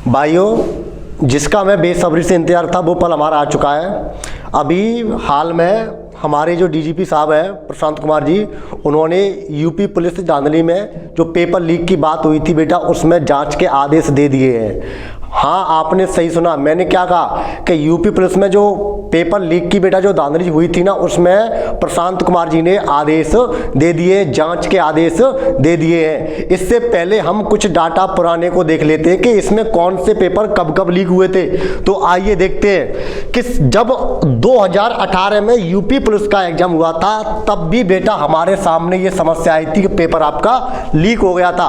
भाइयों, जिसका मैं बेसब्री से इंतजार था वो पल हमारा आ चुका है। अभी हाल में हमारे जो डीजीपी साहब हैं प्रशांत कुमार जी, उन्होंने यूपी पुलिस धांधली में जो पेपर लीक की बात हुई थी बेटा, उसमें जांच के आदेश दे दिए हैं। हाँ, आपने सही सुना, मैंने क्या कहा कि यूपी पुलिस में जो पेपर लीक की बेटा जो धांधली हुई थी ना, उसमें प्रशांत कुमार जी ने आदेश दे दिए, जांच के आदेश दे दिए हैं। इससे पहले हम कुछ डाटा पुराने को देख लेते हैं कि इसमें कौन से पेपर कब कब लीक हुए थे। तो आइए देखते हैं कि जब 2018 में यूपी पुलिस का एग्जाम हुआ था, तब भी बेटा हमारे सामने ये समस्या आई थी कि पेपर आपका लीक हो गया था।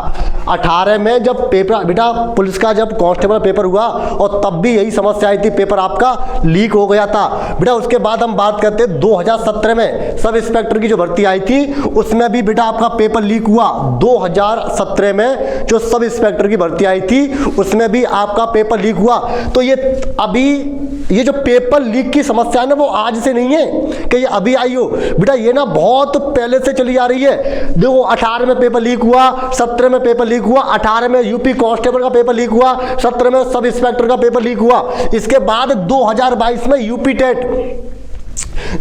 18 में जब पेपर बेटा पुलिस का जब कांस्टेबल पेपर हुआ, और तब भी यही समस्या आई थी, पेपर आपका लीक हो गया था बेटा। उसके बाद हम बात करते हैं 2017 में सब इंस्पेक्टर की जो भर्ती आई थी, उसमें भी बेटा आपका पेपर लीक हुआ। 2017 में जो सब इंस्पेक्टर की भर्ती आई थी, उसमें भी आपका पेपर लीक हुआ। तो ये अभी ये जो पेपर लीक की समस्या है ना, वो आज से नहीं है कि ये अभी आई हो बेटा, ये ना बहुत पहले से चली आ रही है। देखो, 18 में पेपर लीक हुआ, 17 में पेपर लीक हुआ, 18 में यूपी कांस्टेबल का पेपर लीक हुआ, 17 में सब इंस्पेक्टर का पेपर लीक हुआ। इसके बाद 2022 में यूपी टेट,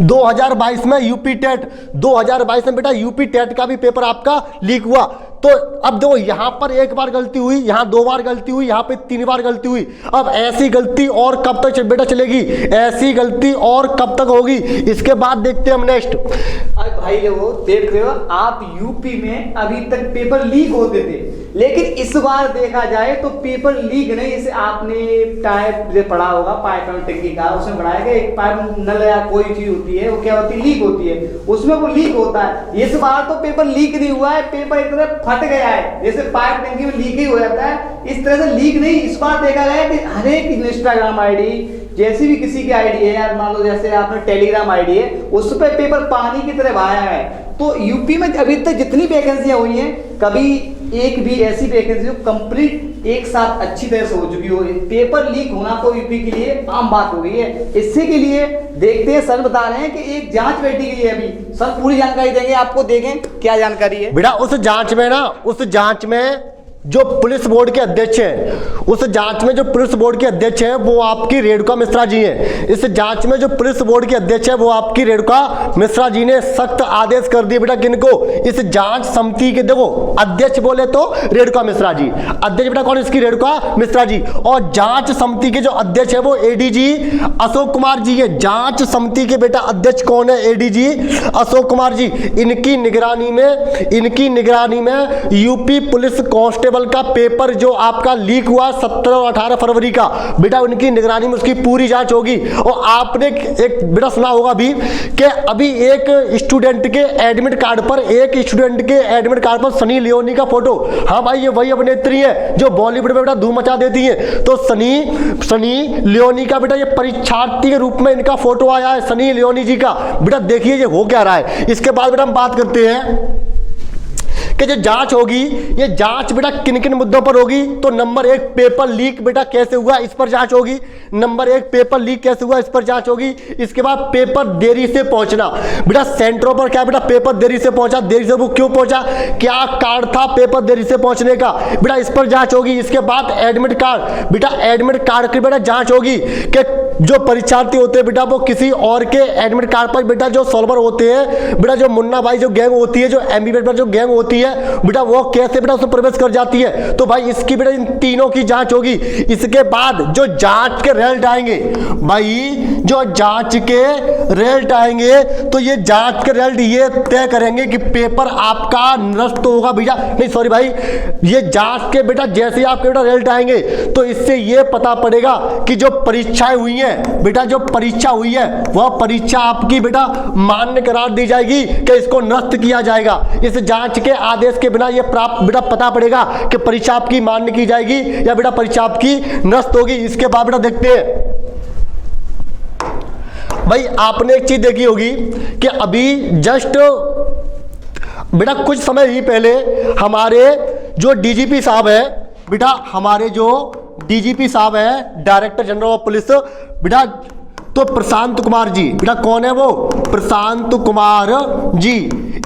2022 में यूपी टेट, 2022 में बेटा यूपी टेट का भी पेपर आपका लीक हुआ। तो अब देखो, यहां पर एक बार गलती हुई, यहां 2 बार गलती हुई, यहां पे 3 बार गलती हुई। अब ऐसी गलती और कब तक बेटा चलेगी? ऐसी गलती और कब तक होगी? इसके बाद देखते हैं हम नेक्स्ट। अब भाई लोग देख रहे हो, आप यूपी में अभी तक पेपर लीक होते थे, लेकिन इस बार देखा जाए तो पेपर लीक नहीं। इसे आपने टाइप पढ़ा होगा, पाइप टंकी का, उसमें पढ़ाया गया एक पाइप नल या कोई चीज होती है, वो क्या होती है, लीक होती है, उसमें वो लीक होता है। इस बार तो पेपर लीक नहीं हुआ है, पेपर एक तरह फट गया है। जैसे पाइप टंकी में लीक ही हो जाता है, इस तरह से लीक नहीं। इस बार देखा गया कि हर एक इंस्टाग्राम आईडी, जैसी भी किसी की आईडी है यार, मान लो जैसे आपने टेलीग्राम आईडी है, उस पर पेपर पानी की तरह बहाया है। तो यूपी में अभी तक जितनी वैकेंसियां हुई हैं, कभी एक भी ऐसी वैकेंसी जो कंप्लीट एक साथ अच्छी तरह से हो चुकी हो। पेपर लीक होना तो यूपी के लिए आम बात हो गई है। इससे के लिए देखते हैं, सर बता रहे हैं कि एक जांच बैठी गई है। अभी सर पूरी जानकारी देंगे आपको, देखें क्या जानकारी है बेटा। उस जांच में ना, उस जांच में जो पुलिस बोर्ड के अध्यक्ष हैं, उस जांच में जो पुलिस बोर्ड के अध्यक्ष हैं वो आपकी रेणुका मिश्रा जी हैं। इस जांच में जो पुलिस बोर्ड के अध्यक्ष है वो आपकी रेणुका मिश्रा जी ने सख्त आदेश कर दिए बेटा। किनको? इस जांच समिति के, देखो अध्यक्ष बोले तो रेणुका मिश्रा जी, अध्यक्ष बेटा कौन? इसकी रेणुका मिश्रा जी। और जांच समिति के जो अध्यक्ष है वो एडीजी अशोक कुमार जी है। जांच समिति के बेटा अध्यक्ष कौन है? एडीजी अशोक कुमार जी। इनकी निगरानी में यूपी पुलिस कांस्टेबल का पेपर जो आपका लीक हुआ 17 और 18 फरवरी का, बेटा उनकी निगरानी में उसकी पूरी जांच होगी। और आपने एक बेटा सुना होगा भी कि अभी एक स्टूडेंट के एडमिट कार्ड पर सनी लियोनी का फोटो, हाँ भाई ये वही अभिनेत्री है जो बॉलीवुड में बेटा धूम मचा देती है। तो सनी लियोनी का बेटा ये परीक्षार्थी के रूप में इनका फोटो आया है, सनी लियोनी जी का। बेटा देखिए ये हो क्या रहा है। इसके बाद बेटा हम बात करते हैं कि जो जांच होगी, ये जांच बेटा किन किन मुद्दों पर होगी। तो नंबर 1, पेपर लीक बेटा कैसे हुआ, इस पर जांच होगी। नंबर 1, पेपर लीक कैसे हुआ, इस पर जांच होगी। इसके बाद पेपर देरी से पहुंचना, बेटा सेंटरों पर क्या बेटा पेपर देरी से पहुंचा, देरी से वो क्यों पहुंचा, क्या कारण था पेपर देरी से पहुंचने का, बेटा इस पर जांच होगी। इसके बाद एडमिट कार्ड, बेटा एडमिट कार्ड की बेटा जांच होगी कि जो परीक्षार्थी होते हैं बेटा वो किसी और के एडमिट कार्ड पर बेटा जो सॉल्वर होते हैं, बेटा जो मुन्ना भाई जो गैंग होती है, जो एमबीबीएस पर जो गैंग होती है बेटा, वो कैसे बेटा उसमें प्रवेश कर जाती है। तो भाई इसकी बेटा इन तीनों की जांच होगी। इसके बाद जो जांच के रिजल्ट आएंगे, भाई जो जांच के रिजल्ट आएंगे, तो ये जांच के रिजल्ट ये तय करेंगे कि पेपर आपका निरस्त होगा भैया, नहीं सॉरी भाई, ये जांच के बेटा जैसे ही आपके बेटा रिजल्ट आएंगे, तो इससे ये पता पड़ेगा कि जो परीक्षाएं हुई हैं बेटा, जो परीक्षा हुई है वह परीक्षा आपकी बेटा मान्य करार दी जाएगी कि इसको निरस्त किया जाएगा। इस जांच के आदेश के बिना ये प्राप्त बेटा पता पड़ेगा कि परीक्षा आपकी मान्य की जाएगी या बेटा परीक्षा आपकी निरस्त होगी। इसके बाद बेटा देखते हैं, भाई आपने एक चीज देखी होगी कि अभी जस्ट बेटा कुछ समय ही पहले हमारे जो डीजीपी साहब है बेटा, हमारे जो डीजीपी साहब है, डायरेक्टर जनरल ऑफ पुलिस बेटा, तो प्रशांत कुमार जी बेटा, कौन है वो? प्रशांत कुमार जी।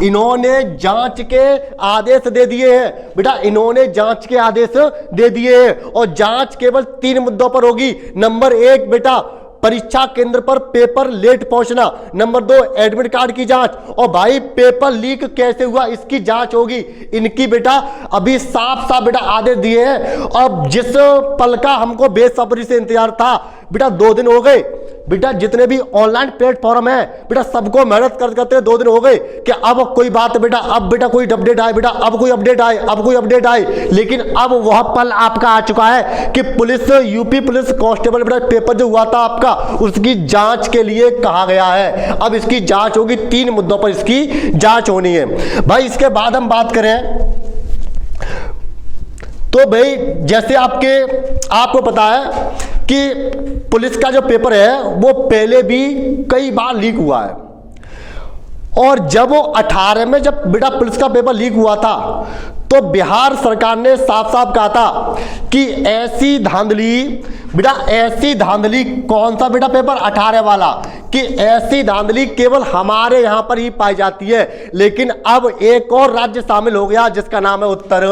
इन्होंने जांच के आदेश दे दिए हैं बेटा, इन्होंने जांच के आदेश दे दिए हैं और जांच केवल 3 मुद्दों पर होगी। नंबर 1 बेटा परीक्षा केंद्र पर पेपर लेट पहुंचना, नंबर 2 एडमिट कार्ड की जांच, और भाई पेपर लीक कैसे हुआ इसकी जांच होगी। इनकी बेटा अभी साफ साफ बेटा आदेश दिए हैं। अब जिस पल का हमको बेसब्री से इंतजार था बेटा, 2 दिन हो गए बेटा, जितने भी ऑनलाइन प्लेटफॉर्म है बेटा सबको मेहनत करते 2 दिन हो गए कि अब कोई बात बेटा, अब बेटा कोई अपडेट आए बेटा, अब कोई अपडेट आए, अब कोई अपडेट आए। लेकिन अब वह पल आपका आ चुका है कि पुलिस, यूपी पुलिस कांस्टेबल बेटा पेपर जो हुआ था आपका, उसकी जांच के लिए कहा गया है। अब इसकी जांच होगी, 3 मुद्दों पर इसकी जांच होनी है भाई। इसके बाद हम बात करें तो भाई जैसे आपको पता है कि पुलिस का जो पेपर है वो पहले भी कई बार लीक हुआ है, और जब वो 18 में जब बेटा पुलिस का पेपर लीक हुआ था तो बिहार सरकार ने साफ साफ कहा था कि ऐसी धांधली बेटा, ऐसी धांधली, कौन सा बेटा पेपर 18 वाला, कि ऐसी धांधली केवल हमारे यहां पर ही पाई जाती है। लेकिन अब एक और राज्य शामिल हो गया जिसका नाम है उत्तर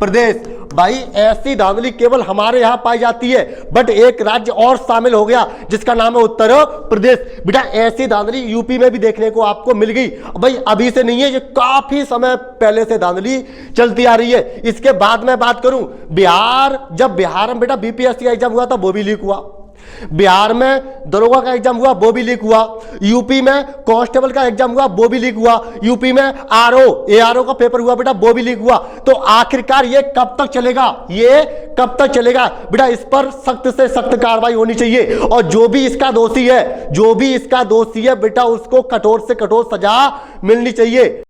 प्रदेश। भाई ऐसी धांधली केवल हमारे यहां पाई जाती है, बट एक राज्य और शामिल हो गया जिसका नाम है उत्तर प्रदेश। बेटा ऐसी धांधली यूपी में भी देखने को आपको मिल गई। भाई अभी से नहीं है, ये काफी समय पहले से धांधली चलती आ रही है। इसके बाद मैं बात करूं बिहार, जब बिहार में बेटा बीपीएससी का एग्जाम हुआ था वो भी लीक हुआ, बिहार में दरोगा का एग्जाम हुआ वो भी लीक हुआ, यूपी में कांस्टेबल का एग्जाम हुआ वो भी लीक हुआ, यूपी में एआरओ का पेपर हुआ बेटा वो भी लीक हुआ। तो आखिरकार ये कब तक चलेगा, ये कब तक चलेगा बेटा? इस पर सख्त से सख्त कार्रवाई होनी चाहिए, और जो भी इसका दोषी है, जो भी इसका दोषी है बेटा, उसको कठोर से कठोर सजा मिलनी चाहिए।